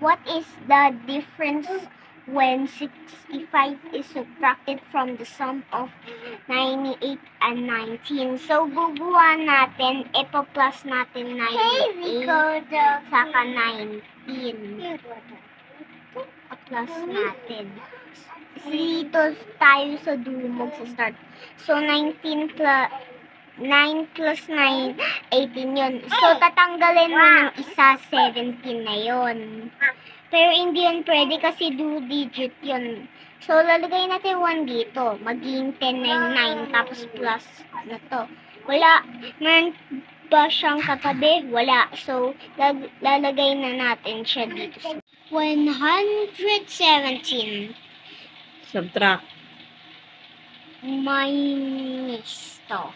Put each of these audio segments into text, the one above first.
What is the difference when 65 is subtracted from the sum of 98 and 19? So, guguha natin, ipa-plus natin 98 saka 19. Plus natin. Dito tayo sa dulo magsa-start. So, 19 plus 9 plus 9, 18 yun. So, tatanggalin mo ng isa, 17 na yun. Pero hindi yun pwede kasi do digit yun. So, lalagay natin 1 dito. Magiging 10 na yung 9, tapos plus na to. Wala. Meron ba siyang katabi? Wala. So, lalagay na natin siya dito. 117. Subtract. Minus to.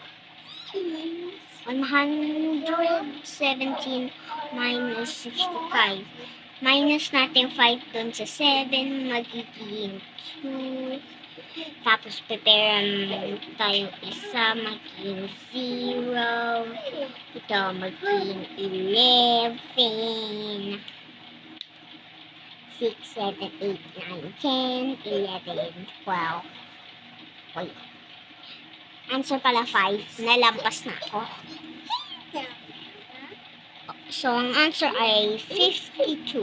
117 minus 65. Minus natin 5 dun sa 7, magiging 2. Tapos, prepare tayo isa, magiging 0. Ito, magiging 11. 6, 7, 8, 9, 10, 11, 12. Wait. Answer pala 5. Nalampas na ako. So, ang answer ay 52.